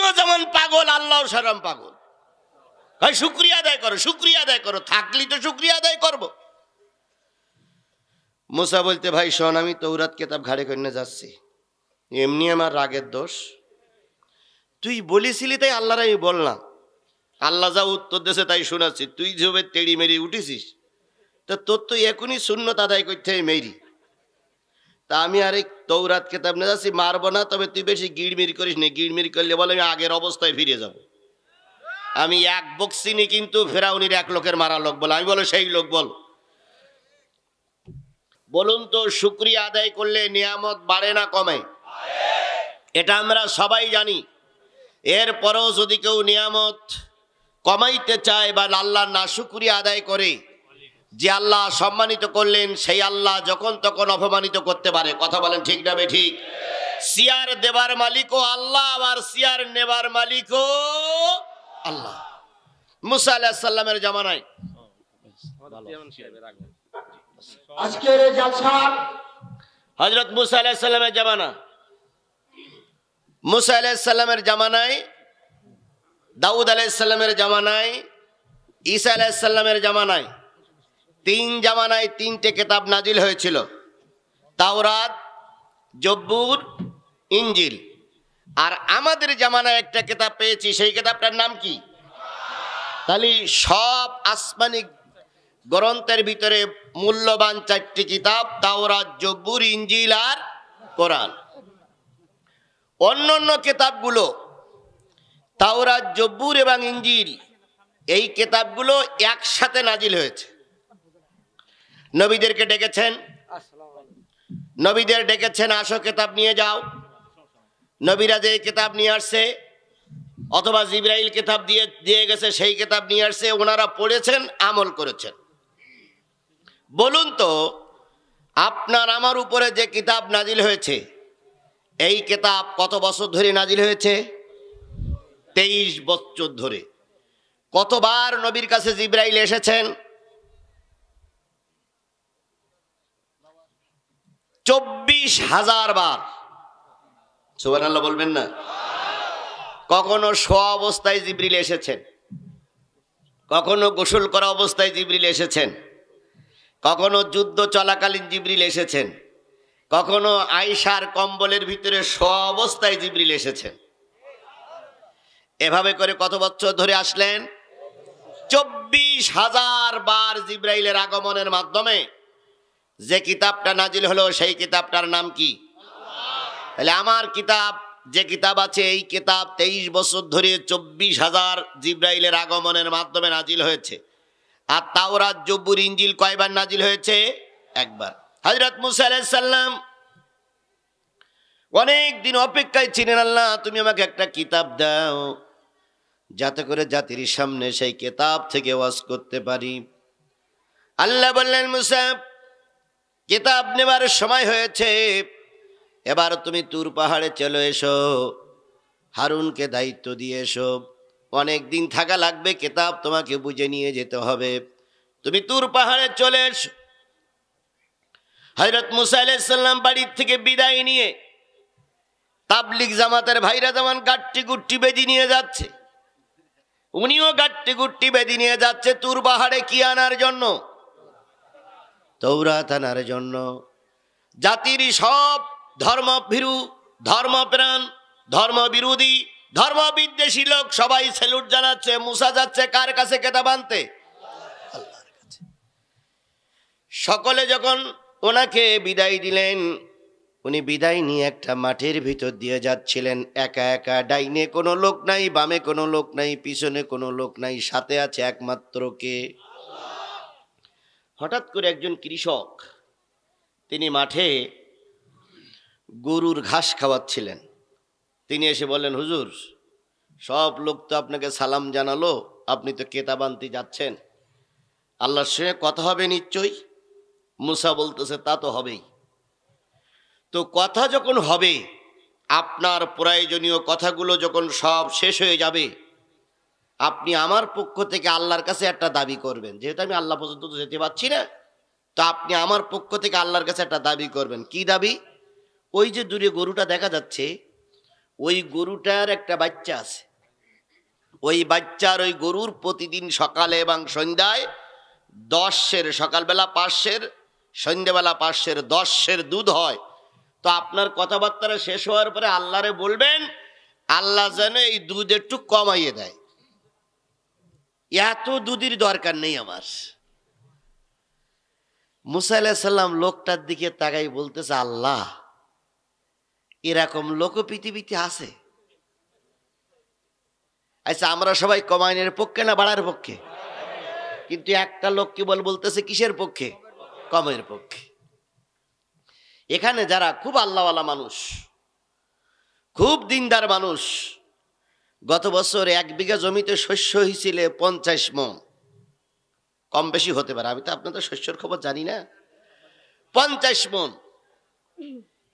তুমিও যেমন পাগল, আল্লাহ সারাম পাগল। ভাই শুকরিয়া আদায় করো, শুকরিয়া আদায় করো, থাকলি তো শুকরিয়া আদায় করবো। মুসা বলতে, ভাই শোন, আমি তৌরাত কিতাব ঘাড়ে করে যাচ্ছি, এমনি আমার রাগের দোষ, তুই বলেছিলি তাই আল্লাহর আমি বললাম, আল্লাহ যা উত্তর দেশে তাই শোনাচ্ছি, তুই যেভাবে তেড়ি মেরি উঠেছিস, তা তোর তো এখনই সুন্নত আদায় করতে হয় মেরি। তা আমি আর এই তৌরাত কিতাব নিয়ে যাচ্ছি, মারবো না, তবে তুই বেশি গিড়মির করিস নি, গিড়মির করলে বলে আমি আগের অবস্থায় ফিরে যাব। আমি এক বক্সিনি, কিন্তু ফেরাউনির এক লোকের মারা লোক বলে, আমি বলো সেই লোক বল। বলুন তো, শুকরিয়া আদায় করলে নিয়ামত বাড়ে না কমে? এটা আমরা সবাই জানি। এরপরেও যদি কেউ নিয়ামত কমাইতে চায় বা আল্লাহ না শুকরিয়া আদায় করে, যে আল্লাহ সম্মানিত করলেন সেই আল্লাহ যখন তখন অপমানিত করতে পারে। কথা বলেন ঠিক না বেঠিক? সিয়ার দেবার মালিকও আল্লাহ, আবার সিয়ার নেবার মালিকও আল্লাহ। মুসা আলাইহিস সালামের জামানায়, আজকের জালসা হযরত মুসা আলাইহিস সালামের জামানা, মুসা আলাইহিস সালামের জামানায়, দাউদ আলাইহিস সালামের জামানায়, ঈসা আলাইহিস সালামের জামানায়, তিন জামানায় তিনটে কিতাব নাজিল হয়েছিল, তাওরাত, জব্বুর, ইনজিল। আর আমাদের জামানায় একটা কিতাব পেয়েছি, সেই কিতাবটার নাম কি? তাহলে সব আসমানি গ্রন্থের ভিতরে মূল্যবান চারটি কিতাব, তাওরাত, জব্বুর, ইনজিল আর কোরআন। অন্যান্য কিতাবগুলো, তাওরাত, জব্বুর এবং ইনজিল, এই কিতাবগুলো একসাথে নাজিল হয়েছে। নবীদেরকে ডেকেছেন, নবীদের ডেকেছেন, আসো কিতাব নিয়ে যাও। নবীরা যে কিতাব নিয়ে আসছে, অথবা জিবরাইল কিতাব দিয়ে গেছে, সেই কিতাব নিয়ে আসছে, ওনারা পড়েছেন, আমল করেছেন। বলুন তো, আপনার আমার উপরে যে কিতাব নাজিল হয়েছে, এই কিতাব কত বছর ধরে নাজিল হয়েছে? 23 বছর ধরে। কতবার নবীর কাছে জিবরাইল এসেছেন? 24,000 বার। সুবহানাল্লাহ বলবেন না? কখনো শোয়া অবস্থায় জিবরিল এসেছেন, কখনো গোসল করা অবস্থায় জিবরিল এসেছেন, কখনো যুদ্ধ চলাকালীন জিবরিল এসেছেন, কখনো আয়েশার কম্বলের ভিতরে শোয়া অবস্থায় জিবরিল এসেছেন। এভাবে করে কত বছর ধরে আসলেন? 24,000 বার জিবরাইলের আগমনের মাধ্যমে যে কিতাবটা নাজিল হলো, সেই কিতাবটার নাম কি? তাহলে আমার কিতাব, যে কিতাব আছে, এই কিতাব 23 বছর ধরে 24,000 জিবরাইলের আগমনের মাধ্যমে নাজিল হয়েছে। আর তাওরাত, জব্বুর, ইনজিল কয়বার নাজিল হয়েছে? একবার। হযরত মুসা আলাইহিস সালাম অনেক দিন অপেক্ষায় ছিলেন, আল্লাহ তুমি আমাকে একটা কিতাব দাও, যাতে করে জাতির সামনে সেই কিতাব থেকে ওয়াজ করতে পারি। আল্লাহ বললেন, মুসা, কিতাব নেবার সময় হয়েছে, এবার তুমি তুর পাহাড়ে চলে এসো, হারুনকে দায়িত্ব দিয়ে এসো, অনেক দিন থাকা লাগবে, কিতাব তোমাকে বুঝে নিয়ে যেতে হবে, তুমি তুর পাহাড়ে চলে এসো। হযরত মুসা আলাইহিস সালাম বাড়ির থেকে বিদায় নিয়ে, তাবলিগ জামাতের ভাইরা যেমন গাট্টি গুট্টি বেদি নিয়ে যাচ্ছে, উনিও গাট্টি গুট্টি বেদি নিয়ে যাচ্ছে তুর পাহাড়ে। কি আনার জন্য? তৌরাত আনার জন্য। জাতির সব ধর্মভীরু, ধর্মপ্রাণ, ধর্মবিরোধী, ধর্মবিদ্বেষী লোক সবাই স্যালুট জানাচ্ছে। মুসা যাচ্ছে কার কাছে? কিতাব আনতে, আল্লাহর কাছে। সকলে যখন ওনাকে বিদায় দিলেন, উনি বিদায় নিয়ে একটা মাঠের ভিতর দিয়ে যাচ্ছিলেন, একা একা। ডাইনে কোনো লোক নাই, বামে কোনো লোক নাই, পিছনে কোনো লোক নাই, সাথে আছে একমাত্র কে? হঠাৎ করে একজন কৃষক, তিনি মাঠে গরুর ঘাস খাওয়াচ্ছিলেন। তিনি এসে বললেন, হুজুর, সব লোক তো আপনাকে সালাম জানালো, আপনি তো কিতাব আনতে যাচ্ছেন, আল্লাহর সঙ্গে কথা হবে নিশ্চয়ই। মুসা বলতেছে, তা তো হবেই। তো কথা যখন হবে, আপনার প্রয়োজনীয় কথাগুলো যখন সব শেষ হয়ে যাবে, আপনি আমার পক্ষ থেকে আল্লাহর কাছে একটা দাবি করবেন। যেহেতু আমি আল্লাহ পর্যন্ত তো যেতে পারছি না, তো আপনি আমার পক্ষ থেকে আল্লাহর কাছে একটা দাবি করবেন। কি দাবি? ওই যে দূরে গরুটা দেখা যাচ্ছে, ওই গরুটার একটা বাচ্চা আছে, ওই বাচ্চার ওই গরুর প্রতিদিন সকালে এবং সন্ধ্যায় 10 সকালবেলা 5 সন্ধ্যাবেলা 5 10 দুধ হয়। তো আপনার কথাবার্তা শেষ হওয়ার পরে আল্লাহরে বলবেন, আল্লাহ যেন এই দুধ একটু কমাইয়ে দেয়, এত দুধের দরকার নেই আমার। মুসা আলাইহিস সালাম লোকটার দিকে তাকাই বলতেছে, আল্লাহ এরকম লোক পৃথিবীতে আছে? আচ্ছা, আমরা সবাই কমাইনের পক্ষে না বাড়ার পক্ষে? কিন্তু একটা লোক কি বলতেছে কিসের পক্ষে? কমের পক্ষে। এখানে যারা খুব আল্লাহওয়ালা মানুষ, খুব দিনদার মানুষ, গত বছর 1 বিঘা জমিতে শস্য হয়েছিল 50 মণ, কম বেশি হতে পারে, আমি তো আপনাদের শস্যের খবর জানি না। 50 মণ।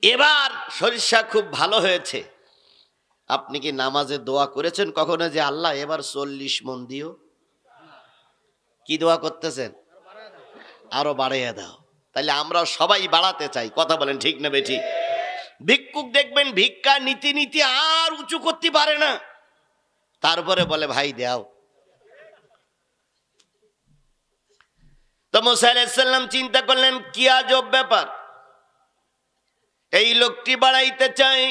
এবার সরিষা খুব ভালো হয়েছে। আপনি কি নামাজে দোয়া করেছেন কখনো যে আল্লাহ এবার 40 মণ দিও? কি দোয়া করতেছেন? আরো বাড়াইয়া দাও। তাহলে আমরা সবাই বাড়াতে চাই, কথা বলেন ঠিক না বেঠিক? ভিক্ষুক দেখবেন ভিক্ষা নীতি নীতি আর উঁচু করতে পারে না, তারপরে বলে ভাই দাও। তো মুসা আলাইহিস সালাম চিন্তা করলেন কি আজব ব্যাপার, এই লোকটি বাড়াইতে চাই।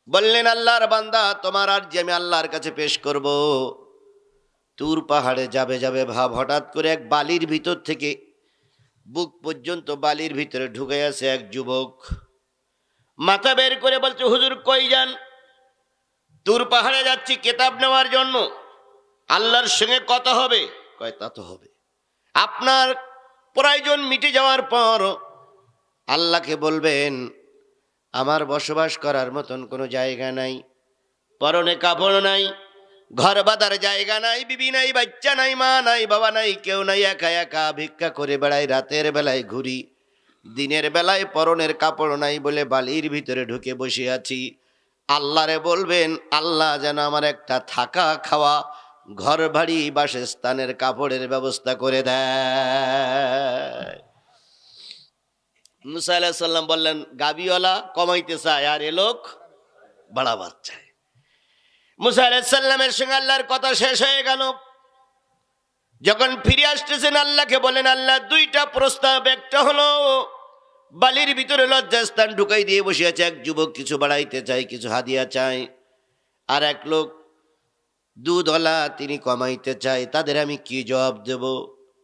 বললেন, আল্লাহর বান্দা, তোমার আরজি আমি আল্লাহর কাছে পেশ করব। তুর পাহাড়ে যাবে যাবে ভাব, হঠাৎ করে এক বালির ভিতর থেকে বুক পর্যন্ত বালির ভিতরে ঢুকে আছে এক যুবক। মাথা বের করে বলছে, হুজুর কই যান? তুর পাহাড়ে যাচ্ছি কিতাব নেওয়ার জন্য, আল্লাহর সঙ্গে কথা হবে। কয় তা তো হবে, আপনার প্রয়োজন মিটে যাওয়ার পর আল্লাহকে বলবেন আমার বসবাস করার মতন কোনো জায়গা নাই, পরনে কাপড় নাই, ঘর বাঁধার জায়গা নাই, বিবি নাই, বাচ্চা নাই, মা নাই, বাবা নাই, কেউ নাই, একা একা ভিক্ষা করে বেড়াই, রাতের বেলায় ঘুরি, দিনের বেলায় পরনের কাপড় নাই বলে বালির ভিতরে ঢুকে বসে আছি। আল্লাহরে বলবেন আল্লাহ যেন আমার একটা থাকা খাওয়া, ঘর বাড়ি, বাসস্থানের কাপড়ের ব্যবস্থা করে দেয়। মুসা আলাইহিস সালাম বললেন, গাবিওয়ালা কমাইতে চায় আর এ লোক বাড়াবার চায়। মুসা আলাইহিস সালামের সঙ্গে আল্লাহর কথা শেষ হয়ে গেল। যখন ফিরে আসতেছেন আল্লাহকে বলেন, আল্লাহ 2টা প্রস্তাব। একটা হলো বালির ভিতরে লজ্জাস্থান ঢুকাই দিয়ে বসে আছে এক যুবক, কিছু বাড়াইতে চাই, কিছু হাদিয়া চাই। আর এক লোক দুধওয়ালা, তিনি কমাইতে চাই, তাদের আমি কি জবাব দেব?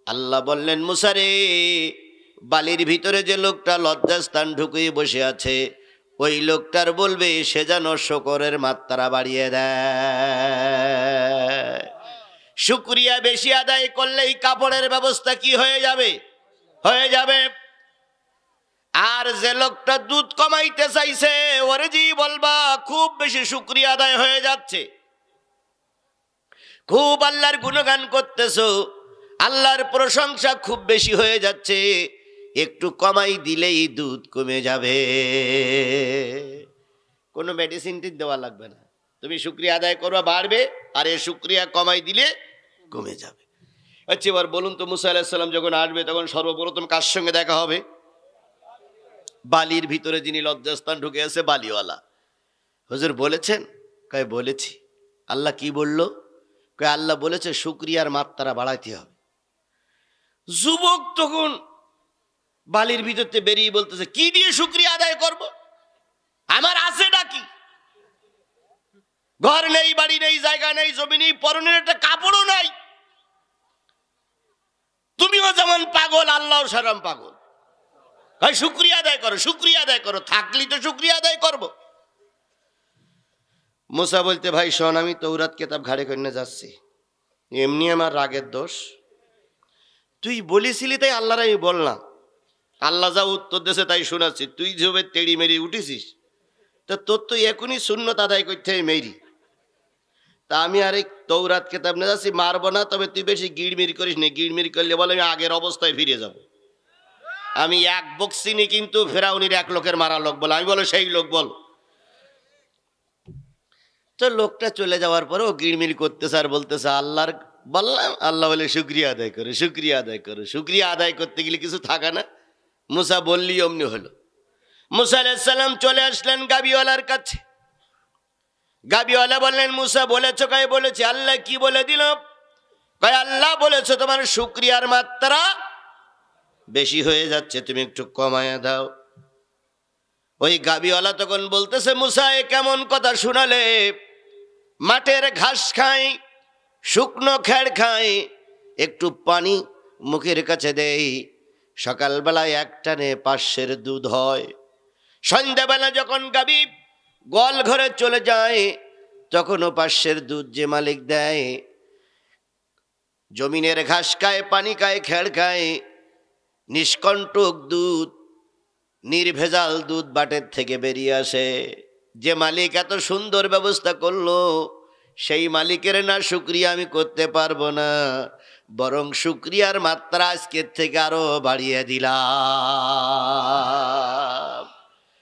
আল্লাহ বললেন, মুসা রে, বালির ভিতরে যে লোকটা লজ্জাস্থান ঢুকিয়ে বসে আছে, ওই লোকটার বলবে সে যেন শুকরের মাত্রা বাড়িয়ে দেয়। শুকরিয়া বেশি আদায় করলেই কাপড়ের ব্যবস্থা কি হয়ে যাবে? হয়ে যাবে। আর যে লোকটা দুধ কমাইতে চাইছে, ওরে জি বলবা খুব বেশি শুকরিয়া আদায় হয়ে যাচ্ছে, খুব আল্লাহর গুণগান করতেছো, আল্লাহর প্রশংসা খুব বেশি হয়ে যাচ্ছে, একটু কমাই দিলেই দুধ কমে যাবে, কোনো মেডিসিন দেওয়া লাগবে না, তুমি শুকরিয়া আদায় করবা বাড়বে, আর এই শুকরিয়া কমাই দিলে কমে যাবে। আচ্ছা, এবার বলুন তো, মুসা আলাইহিস সালাম যখন আসবে তখন সর্বপ্রথম কার সঙ্গে দেখা হবে? বালির ভিতরে যিনি লজ্জাস্থান ঢুকে আছে, বালিওয়ালা। হুজুর বলেছেন? কয় বলেছি। আল্লাহ কি বলল? কয় আল্লাহ বলেছে শুকরিয়ার মাত্রা বাড়াইতে হবে। যুবক তখন বালির ভিতর থেকে বেরিয়ে বলতেছে, কি দিয়ে শুকরিয়া আদায় করব? আমার আছে নাকি? ঘর নেই, বাড়ি নেই, জায়গা নেই, জমি নেই, পরনের একটা কাপড়ও নাই। তুমিও যেমন পাগল, আল্লাহও সারাম পাগল। ভাই শুকরিয়া আদায় করো, শুকরিয়া আদায় করো, থাকলি তো শুকরিয়া আদায় করবো। মুসা বলতে, ভাই শোন, আমি তৌরাত কিতাব ঘাড়ে করে যাচ্ছি, এমনি আমার রাগের দোষ, তুই বলেছিলি তাই আল্লাহর আমি বললাম, আল্লাহ যা উত্তর দেশে তাই শোনাচ্ছি, তুই যেভাবে তেড়ি মেরি উঠেছিস, তা তোর তো এখনই সুন্নত আদায় করতে হয় মেরি। তা আমি আর এই তৌরাত কিতাব নিয়ে যাচ্ছি, মারবো না, তবে তুই বেশি গিড়মির করিস নি, গিড়মির করলে বলে আমি আগের অবস্থায় ফিরে যাব। আমি এক বক্সিনি, কিন্তু ফেরাউনির 1 লোকের মারা লোক বলে, আমি বলো সেই লোক বল। তো লোকটা চলে যাওয়ার পরে ও গিড়মির করতেছে আর বলতেছে, আল্লাহর বললাম, আল্লাহ বলে শুকরিয়া আদায় করো, শুকরিয়া আদায় করো। শুকরিয়া আদায় করতে গেলে কিছু থাকা না, মুসা বললি অমনি হলো। মুসা আলাইহিস সালাম চলে আসলেন গাবিওয়ালার কাছে। গাবিওয়ালা বললেন, মুসা বলেছো? কয় বলেছি। আল্লাহ কি বলে দিল? কয় আল্লাহ বলেছো তোমার শুকরিয়ার মাত্রা বেশি হয়ে যাচ্ছে, তুমি একটু কমায়া দাও। ওই গাবিওয়ালা তখন বলতেছে, মুসা এ কেমন কথা শুনালে? মাঠের ঘাস খাই, শুকনো খেড় খাই, একটু পানি মুখের কাছে দেই, সকালবেলায় একটানে 500 দুধ হয়। সন্ধ্যাবেলা যখন গাবি গোয়াল ঘরে চলে যায়, তখনও 500 দুধ যে মালিক দেয়। জমিনের ঘাস খায়, পানি খায়, খেড় খায়, নিষ্কণ্টক দুধ, নির্ভেজাল দুধ বাটের থেকে বেরিয়ে আসে। যে মালিক এত সুন্দর ব্যবস্থা করলো, সেই মালিকের না শুকরিয়া আমি করতে পারবো না, বরং শুকরিয়ার মাত্রা আজকের থেকে আরো বাড়িয়ে দিলাম।